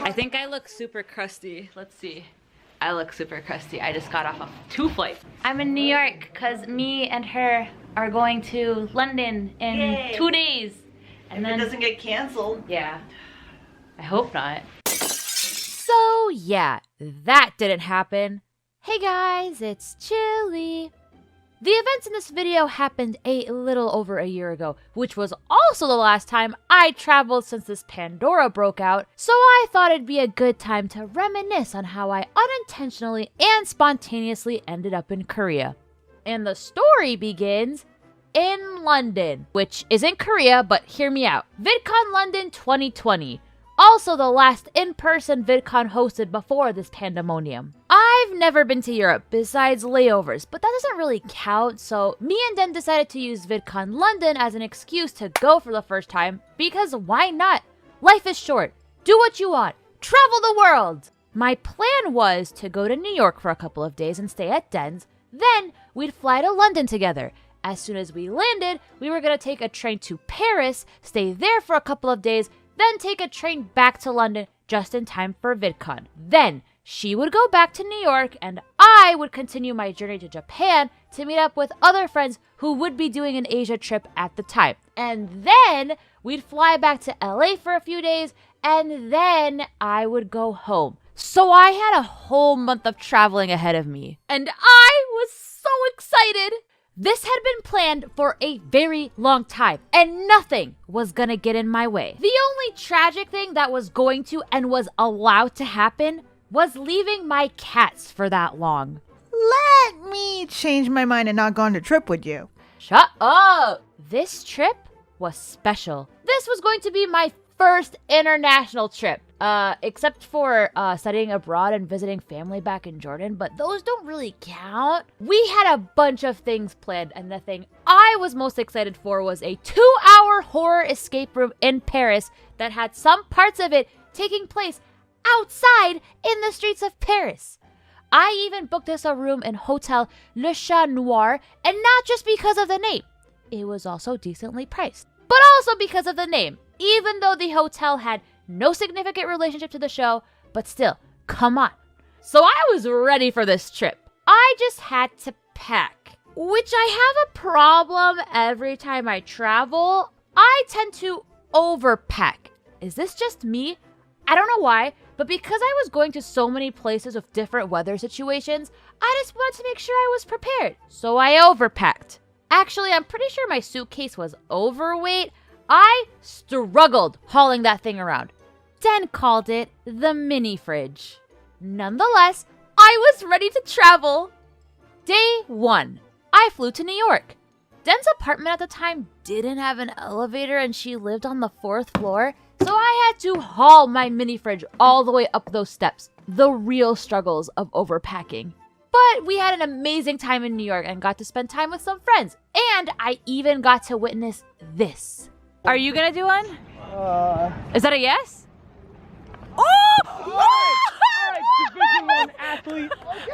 I think I look super crusty. Let's see. I look super crusty. I just got off of 2 flights. I'm in New York because me and her are going to London in Yay. 2 days. And if then it doesn't get canceled. Yeah. I hope not. So yeah, that didn't happen. Hey guys, it's Chilly. The events in this video happened a little over a year ago, which was also the last time I traveled since this Pandora broke out, so I thought it'd be a good time to reminisce on how I unintentionally and spontaneously ended up in Korea. And the story begins in London, which isn't Korea, but hear me out. VidCon London 2020. Also the last in-person VidCon hosted before this pandemonium. I've never been to Europe besides layovers, but that doesn't really count, so me and Den decided to use VidCon London as an excuse to go for the first time, because why not? Life is short. Do what you want. Travel the world! My plan was to go to New York for a couple of days and stay at Den's, then we'd fly to London together. As soon as we landed, we were gonna take a train to Paris, stay there for a couple of days, then take a train back to London just in time for VidCon. Then she would go back to New York and I would continue my journey to Japan to meet up with other friends who would be doing an Asia trip at the time. And then we'd fly back to LA for a few days and then I would go home. So I had a whole month of traveling ahead of me. And I was so excited! This had been planned for a very long time, and nothing was gonna get in my way. The only tragic thing that was going to and was allowed to happen was leaving my cats for that long. Let me change my mind and not go on the trip with you. Shut up! This trip was special. This was going to be my first international trip. Except for studying abroad and visiting family back in Jordan, but those don't really count. We had a bunch of things planned, and the thing I was most excited for was a 2-hour horror escape room in Paris that had some parts of it taking place outside in the streets of Paris. I even booked us a room in Hotel Le Chat Noir, and not just because of the name. It was also decently priced, but also because of the name, even though the hotel had no significant relationship to the show, but still, come on. So I was ready for this trip. I just had to pack, which I have a problem every time I travel. I tend to overpack. Is this just me? I don't know why, but because I was going to so many places with different weather situations, I just wanted to make sure I was prepared. So I overpacked. Actually, I'm pretty sure my suitcase was overweight. I struggled hauling that thing around. Den called it the mini fridge. Nonetheless, I was ready to travel. Day 1, I flew to New York. Den's apartment at the time didn't have an elevator and she lived on the 4th floor, so I had to haul my mini fridge all the way up those steps. The real struggles of overpacking. But we had an amazing time in New York and got to spend time with some friends. And I even got to witness this. Are you gonna do one? Is that a yes? Division 1 athlete.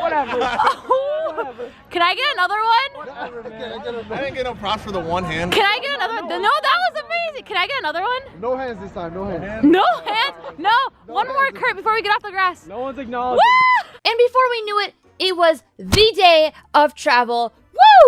Whatever. Whatever. Can I get another one? Whatever, man. I didn't get no props for the one hand. Can I get another one? No, that was amazing. Can I get another one? No hands this time. No hands. No hands? No. One more, Kurt, before we get off the grass. No one's acknowledging. Woo! And before we knew it, it was the day of travel.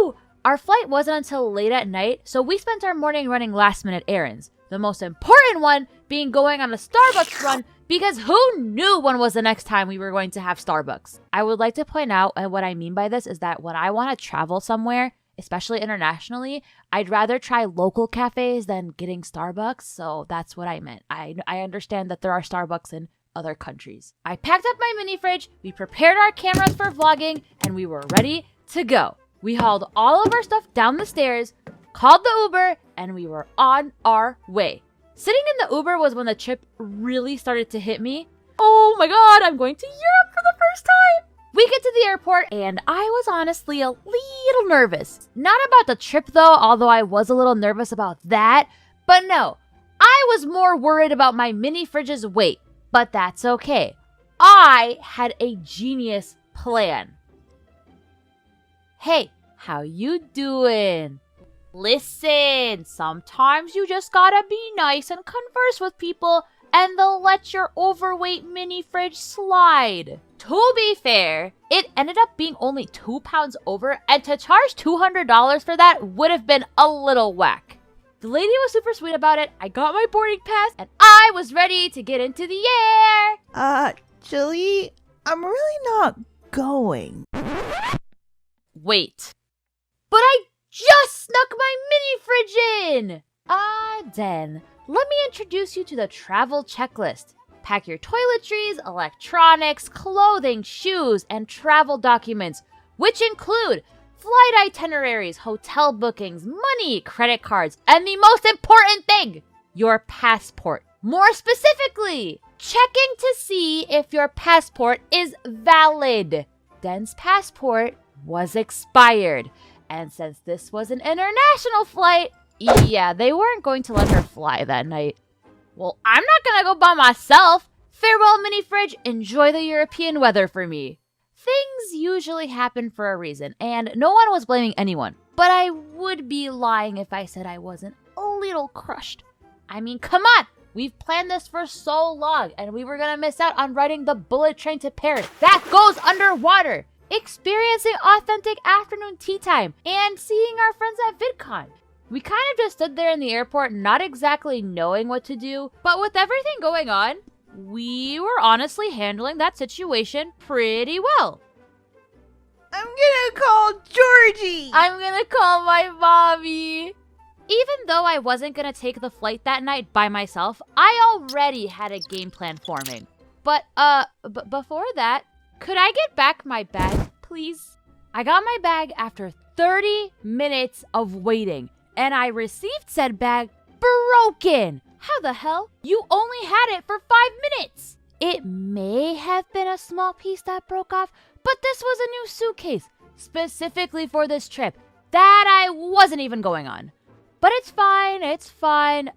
Woo! Our flight wasn't until late at night, so we spent our morning running last-minute errands. The most important one being going on a Starbucks run, because who knew when was the next time we were going to have Starbucks? I would like to point out, and what I mean by this is that when I want to travel somewhere, especially internationally, I'd rather try local cafes than getting Starbucks, so that's what I meant. I understand that there are Starbucks in other countries. I packed up my mini fridge, we prepared our cameras for vlogging, and we were ready to go. We hauled all of our stuff down the stairs, called the Uber, and we were on our way. Sitting in the Uber was when the trip really started to hit me. Oh my god, I'm going to Europe for the first time! We get to the airport, and I was honestly a little nervous. Not about the trip though, although I was a little nervous about that. But no, I was more worried about my mini fridge's weight. But that's okay. I had a genius plan. Hey, how you doing? Listen, sometimes you just gotta be nice and converse with people and they'll let your overweight mini fridge slide. To be fair, it ended up being only 2 pounds over, and to charge $200 for that would have been a little whack. The lady was super sweet about it. I got my boarding pass, and I was ready to get into the air. Chilly, I'm really not going. Wait. But I just snuck my mini fridge in! Den, let me introduce you to the travel checklist. Pack your toiletries, electronics, clothing, shoes, and travel documents, which include flight itineraries, hotel bookings, money, credit cards, and the most important thing, your passport. More specifically, checking to see if your passport is valid. Den's passport was expired, and since this was an international flight, yeah, they weren't going to let her fly that night. Well, I'm not gonna go by myself. Farewell, mini fridge. Enjoy the European weather for me. Things usually happen for a reason, and no one was blaming anyone. But I would be lying if I said I wasn't a little crushed. I mean, come on! We've planned this for so long, and we were gonna miss out on riding the bullet train to Paris. That goes underwater! Experiencing authentic afternoon tea time, and seeing our friends at VidCon. We kind of just stood there in the airport, not exactly knowing what to do, but with everything going on, we were honestly handling that situation pretty well. I'm gonna call Georgie. I'm gonna call my mommy. Even though I wasn't gonna take the flight that night by myself, I already had a game plan forming. But, before that, could I get back my bag, please? I got my bag after 30 minutes of waiting, and I received said bag broken. How the hell? You only had it for 5 minutes. It may have been a small piece that broke off, but this was a new suitcase, specifically for this trip, that I wasn't even going on. But it's fine,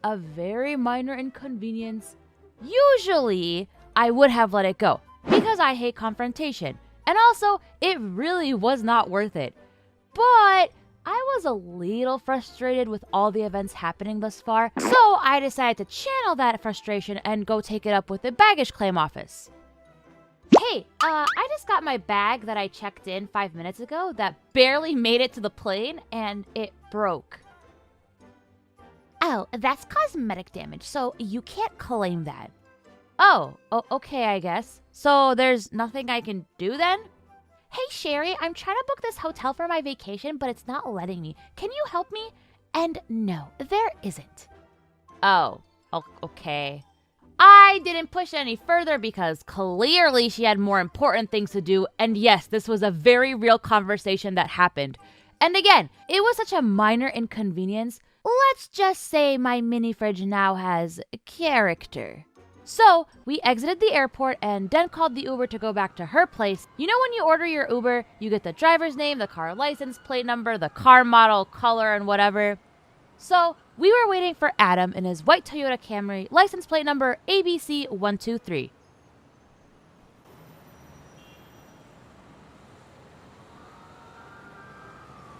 a very minor inconvenience. Usually, I would have let it go, because I hate confrontation, and also, it really was not worth it. But I was a little frustrated with all the events happening thus far, so I decided to channel that frustration and go take it up with the baggage claim office. Hey, I just got my bag that I checked in 5 minutes ago that barely made it to the plane, and it broke. Oh, that's cosmetic damage, so you can't claim that. Oh, okay, I guess. So there's nothing I can do then? Hey, Sherry, I'm trying to book this hotel for my vacation, but it's not letting me. Can you help me? And no, there isn't. Oh, okay. I didn't push any further because clearly she had more important things to do. And yes, this was a very real conversation that happened. And again, it was such a minor inconvenience. Let's just say my mini fridge now has character. So, we exited the airport and Den called the Uber to go back to her place. You know when you order your Uber, you get the driver's name, the car license plate number, the car model, color, and whatever. So, we were waiting for Adam in his white Toyota Camry, license plate number ABC123.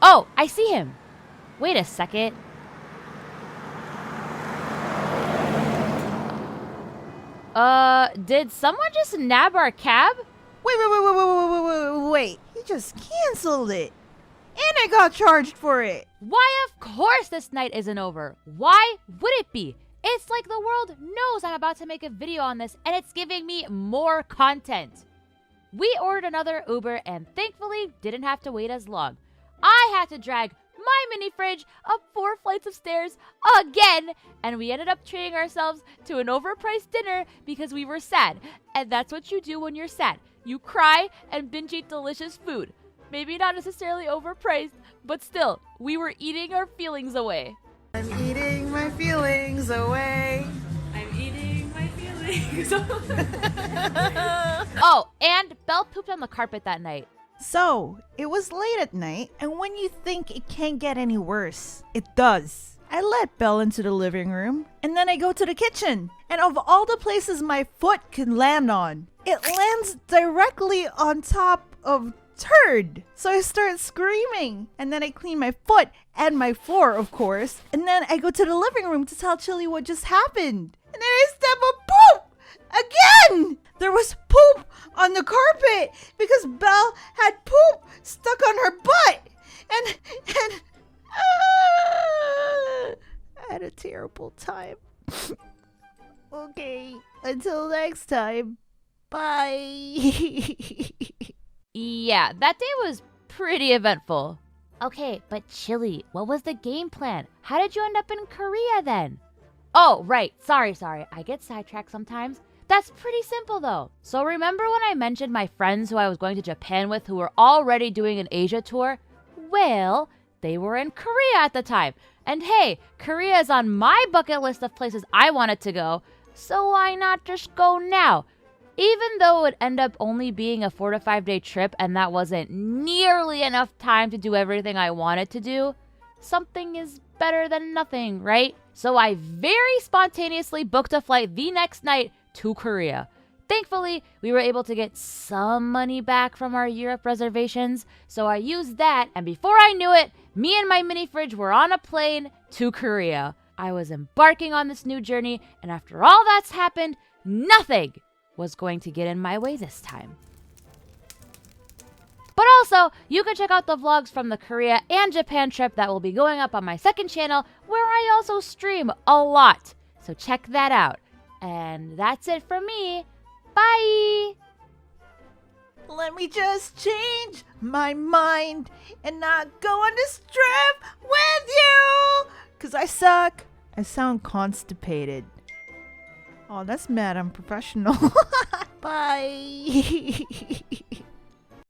Oh, I see him. Wait a second. Did someone just nab our cab? Wait. He just canceled it. And I got charged for it. Why, of course this night isn't over. Why would it be? It's like the world knows I'm about to make a video on this and it's giving me more content. We ordered another Uber and thankfully didn't have to wait as long. I had to drag my mini fridge up 4 flights of stairs again, and we ended up treating ourselves to an overpriced dinner because we were sad. And that's what you do when you're sad. You cry and binge eat delicious food. Maybe not necessarily overpriced, but still, we were eating our feelings away. I'm eating my feelings away. I'm eating my feelings. Oh, and Belle pooped on the carpet that night. So, it was late at night, and when you think it can't get any worse, it does. I let Belle into the living room, and then I go to the kitchen. And of all the places my foot can land on, it lands directly on top of turd. So I start screaming, and then I clean my foot and my floor, of course. And then I go to the living room to tell Chilly what just happened. and then I step on poop again. There was poop on the carpet because Belle had poop stuck on her butt. And I had a terrible time. Okay, until next time. Bye. Yeah, that day was pretty eventful. Okay, but Chili, what was the game plan? How did you end up in Korea then? Oh, right. Sorry. I get sidetracked sometimes. That's pretty simple though. So remember when I mentioned my friends who I was going to Japan with who were already doing an Asia tour? Well, they were in Korea at the time. And hey, Korea is on my bucket list of places I wanted to go, so why not just go now? Even though it would end up only being a 4 to 5 day trip and that wasn't nearly enough time to do everything I wanted to do, something is better than nothing, right? So I very spontaneously booked a flight the next night to Korea. Thankfully, we were able to get some money back from our Europe reservations, so I used that, and before I knew it, me and my mini fridge were on a plane to Korea. I was embarking on this new journey, and after all that's happened, nothing was going to get in my way this time. But also, you can check out the vlogs from the Korea and Japan trip that will be going up on my second channel, where I also stream a lot. So check that out. And that's it from me. Bye! Let me just change my mind and not go on this trip with you. Because I suck. I sound constipated. Oh, that's mad unprofessional. Bye.